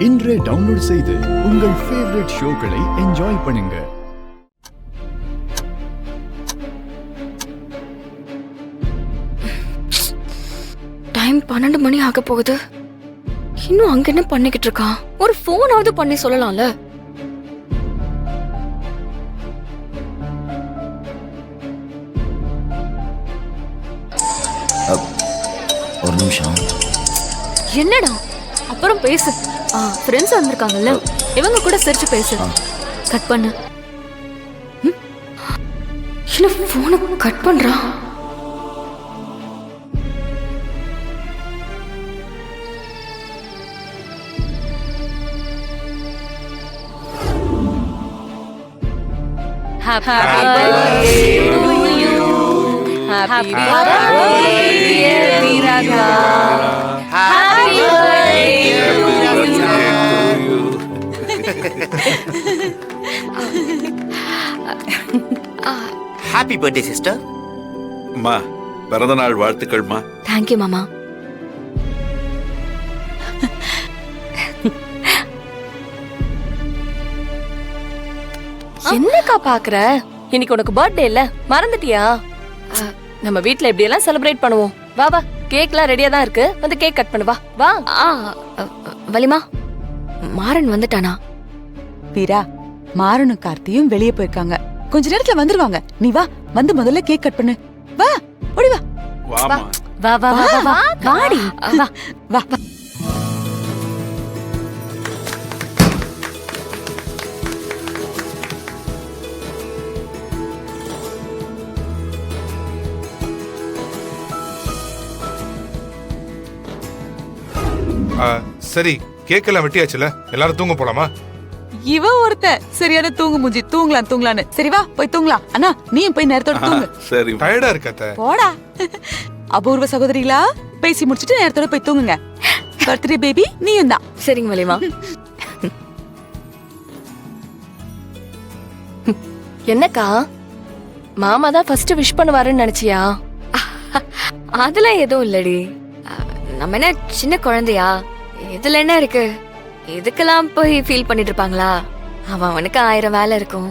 இன்றே டவுன்லோட் செய்து உங்கள் ஃபேவரட் ஷோக்களை என்ஜாய் பண்ணுங்க. டைம் 12 மணி ஆக போகுது. இன்னும் அங்க என்ன பண்ணிக்கிட்டு இருக்கான்? ஒரு போனாவது பண்ணி சொல்லலாம்ல. ஒரு நிமிஷம். என்னடா? அப்புறம் பேசு. ஃப்ரெண்ட்ஸ் வந்திருக்காங்கல்ல, இவங்க கூட சிரிச்சு பேசு. கட் பண்ணு. என்ன போனை கட் பண்றான்? Happy birthday to you. Happy birthday dear Viraga. Happy birthday to you. Happy birthday sister. அம்மா, பிறந்த நாள் வாழ்த்துக்கள்மா. Thank you மாமா. என்னக்கா பாக்குற? இன்னைக்கு உனக்கு பர்த்டே இல்ல, மறந்துட்டியா? நம்ம வீட்ல இப்படி எல்லாம் செலிப்ரேட் பண்ணுவோம். வா வா, கேக்லாம் ரெடியா தான் இருக்கு, வந்து கேக் கட் பண்ணு. வா வா. வலிமா, மாறன் வந்துட்டானா? வீரா, மாறனும் கார்த்தியும் வெளியே போயிருக்காங்க. கொஞ்ச நேரத்துல வந்துருவாங்க. நீ வா, வந்து முதல்ல கேக் கட் பண்ணு. வா, ஓடி வா. வாமா. வா வா வா வா. வாடி. வா வா. சரி, கேக்கெல்லாம் வெட்டியாச்சுல, எல்லாரும் தூங்க போலாமா? இவ ஒருத்த சரியான தூங்கு மூஞ்சி. தூங்கலான்னு. சரி வா, போய் தூங்கலாம். அண்ணா, நீயும் போய் நேரத்தோட தூங்கு. சரி. டயர்டா இருக்காத்த. போடா. அபூர்வ சகோதரிகளா, பேசி முடிச்சிட்டு நேரத்தோட போய் தூங்குங்க. பர்த்டே பேபி நீயும் தான். சரிங்க வலிமா. என்னக்கா, மாமா தான் ஃபர்ஸ்ட் விஷ் பண்ணுவாருன்னு நினைச்சியா? அதெல்லாம் எதுவும் இல்லடி. நம்ம என்ன சின்ன குழந்தையா? இதுல என்ன இருக்கு? இதுக்கெல்லாம் போய் ஃபீல் பண்ணிட்டு இருப்பாங்களா? அவனுக்கு 1000 வேலை இருக்கும்.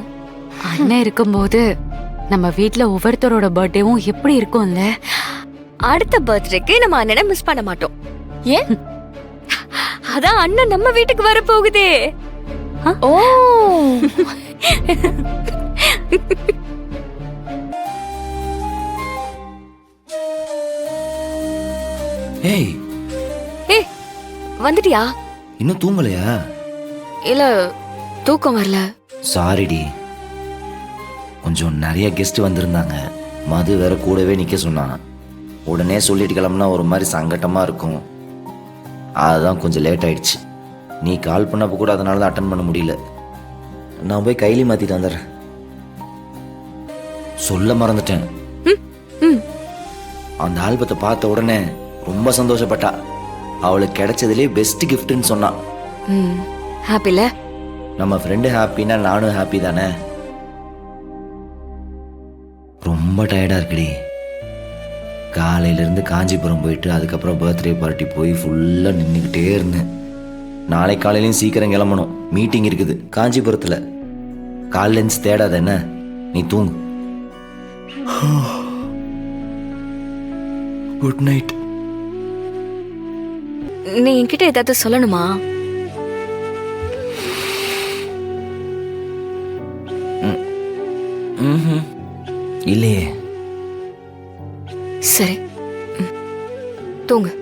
அண்ணன் இருக்கும்போது நம்ம வீட்ல ஒவ்வொருத்தரோட பர்த்டேவும் எப்படி இருக்கும்ல. அடுத்த பர்த்டேக்கு நம்ம அண்ணனை மிஸ் பண்ண மாட்டோம். ஏன்? அதான் அண்ணன் நம்ம வீட்டுக்கு வர போகுதே. ஓ, ஏய், ஏய், வந்துட்டியா? இன்னும் தூங்கலையா? இல்ல, தூக்கம் வரல. சாரிடி, கொஞ்சம் நிறைய கெஸ்ட் வந்திருந்தாங்க. மது வேற கூடவே நிக்க சொன்னான். உடனே சொல்லிட்டு கிளம்புனா ஒரு மாதிரி சங்கட்டமா இருக்கும். அதுதான் கொஞ்சம் லேட் ஆயிடுச்சு. நீ கால் பண்ணப்போ கூட அதனால தான் அட்டன் பண்ண முடியல. நான் போய் கைலி மாத்திட்டு வந்துடுறேன். சொல்ல மறந்துட்டேன், அந்த ஆல்பத்தை பார்த்த உடனே ரொம்ப சந்தோஷப்பட்டா. அவளுக்கு கிடைச்சதுலே பெஸ்ட் கிஃப்ட்னு சொன்னான். ஹாப்பில? நம்ம ஃப்ரெண்டு ஹாப்பினா நானும் ஹாப்பி தானே. ரொம்ப டயர்டா இருக்குடி. காலையிலேருந்து காஞ்சிபுரம் போயிட்டு அதுக்கப்புறம் பர்த்டே பார்ட்டி போய் ஃபுல்லாக நின்றுக்கிட்டே இருந்தேன். நாளை காலையிலையும் சீக்கிரம் கிளம்பணும், மீட்டிங் இருக்குது காஞ்சிபுரத்தில். காலையிலேருந்து தேடாத என்ன, நீ தூங்கு. Good night. நீ என்கிட்ட ஏதாவது சொல்லணுமா? இல்லையே. சரி, தூங்கு.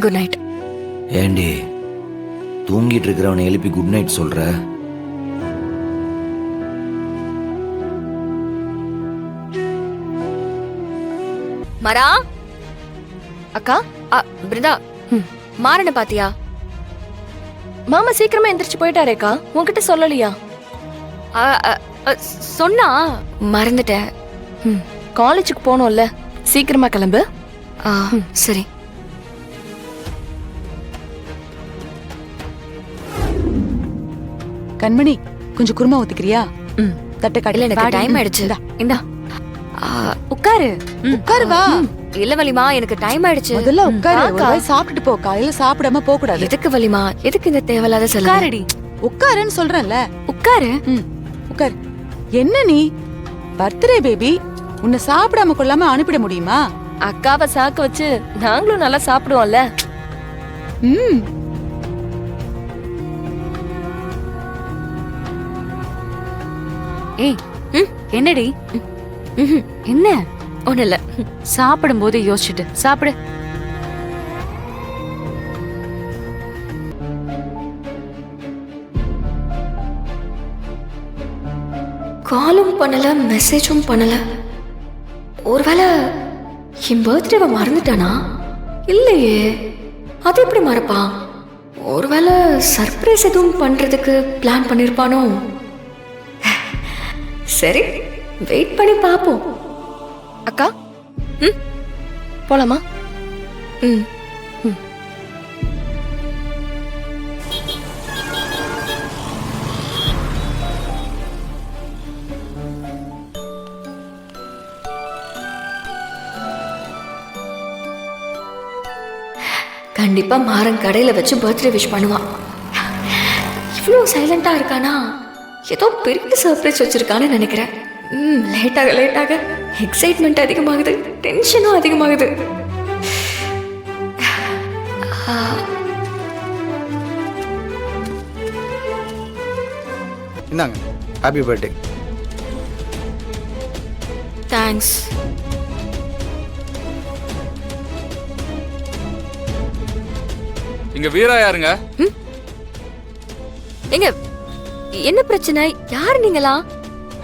Good night. ஏண்டி, தூங்கிட்டு இருக்கிறவனை எழுப்பி குட் நைட் சொல்ற? மரா, அக்கா, பிருந்தா, மாறனை பாத்தியா? மாமா சீக்கிரமா எந்திரிச்சு போயிட்டாரேக்கா, உன்கிட்ட சொல்லலையா? சொன்னா மறந்துட்டேன். காலேஜுக்கு போனோம்ல, சீக்கிரமா கிளம்பு. சரி. கண்மணி, கொஞ்சம் குருமா ஊத்திக்கிறியா? தட்டை இல்ல, எனக்கு டைம் ஆயிடுச்சு. இந்தா. உட்காரு. உட்காரு வா. இல்ல வலிமா, எனக்கு டைம் ஆயிடுச்சு. முதல்ல உட்காரு, ஒரு வாக்கா. வாய் சாப்பிட்டுட்டு போ. காலையில சாப்பிடாம போக கூடாது. எதுக்கு வலிமா, எதுக்கு இந்த தேவையில்லாத செலவு? உட்காருடி, உட்காருன்னு சொல்றேன்ல. உட்காரு. உட்காரு. என்ன நீ பர்த்டே பேபி, உன்னை சாப்பிடாம கொள்ளாம அனுப்பிட முடியுமா? அக்காவை சாக்க வச்சு நாங்களும் நல்லா சாப்பிடுவோம்ல. ம். ஏய், என்னடி? என்ன? ஒண்ணு இல்ல. சாப்பிடும்போது யோசிச்சுட்டு சாப்பிடு. காலும் பண்ணல, மெசேஜும் பண்ணல. ஒருவேளை என் பர்த்டேவை மறந்துட்டானா? இல்லையே, அது எப்படி மறப்பான்? ஒருவேளை சர்ப்ரைஸ் எதுவும் பண்றதுக்கு பிளான் பண்ணிருப்பானோ? சரி, வெயிட் பண்ணி பாப்போம். அக்கா, போலாமா? ம். கண்டிப்பா மாறன் கடையில வச்சு பர்த்டே விஷ் பண்ணுவான். இவ்வளோ சைலண்டா இருக்கானா? ஏதோ பெரிய சர்ப்ரைஸ் வச்சிருக்கான்னு நினைக்கிறேன். லேட்டாக எக்ஸைட்மெண்ட் அதிகமாகுது, டென்ஷனும் அதிகமாகுது. இந்தாங்க, ஹாப்பி பர்த்டே. தேங்க்ஸ். இங்க வீரா யாருங்க? எங்க என்ன பிரச்சனை? யார் நீங்களா?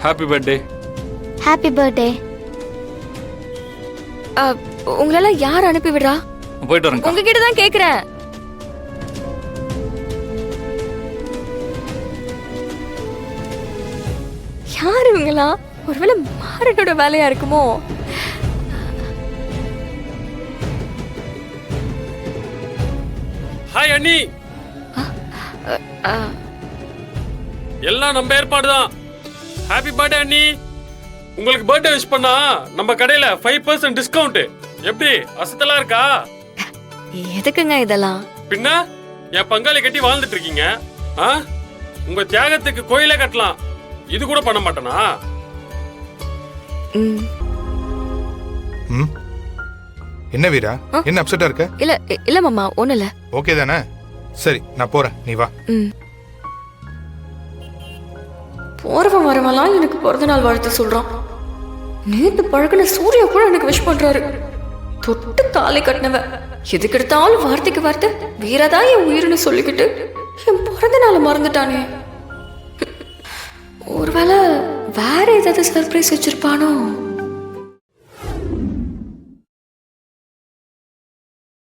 Happy birthday. Happy birthday. உங்களெல்லாம் யார் அனுப்பி விடுறா? போயிட்டு வரேன். உங்ககிட்ட தான் கேக்குறேன். யார் இவங்களா? ஒருவேளை மாறனோட வேலையா இருக்குமோ? ஹாய் அண்ணி. எல்லாம் நம்ம ஏற்பாடு தான். ஹாப்பி பர்த்டே அண்ணி. உங்களுக்கு பர்த்டே விஷ் பண்ணா நம்ம கடையில 5% டிஸ்கவுண்ட். எப்படி அசத்தலா இருக்கா? எதுக்குங்க இதெல்லாம்? பின்ன என் பங்காளி கட்டி வாழ்ந்துட்டு இருக்கீங்க. உங்க தியாகத்துக்கு கோயிலே கட்டலாம். இது கூட பண்ண மாட்டேனா? என்ன வீரா, என்ன அப்செட்டா இருக்க? இல்ல மாமா, ஒண்ணு இல்ல. ஓகே தானே? சரி, நான் போறேன், நீ வா. போறவன் வரவெல்லாம் எனக்கு பிறந்த நாள் வாழ்த்து சொல்றான். நேத்து பழகின சூர்யா கூட எனக்கு விஷ் பண்றாரு. தொட்டு தாலி கட்டினவ எதுக்கு எடுத்தாலும் வார்த்தைக்கு வார்த்தை வீரதான் என் உயிர்னு சொல்லிக்கிட்டு என் பிறந்த நாளை மறந்துட்டானே. ஒருவேளை வேற ஏதாவது சர்ப்ரைஸ் வச்சிருப்பானோ?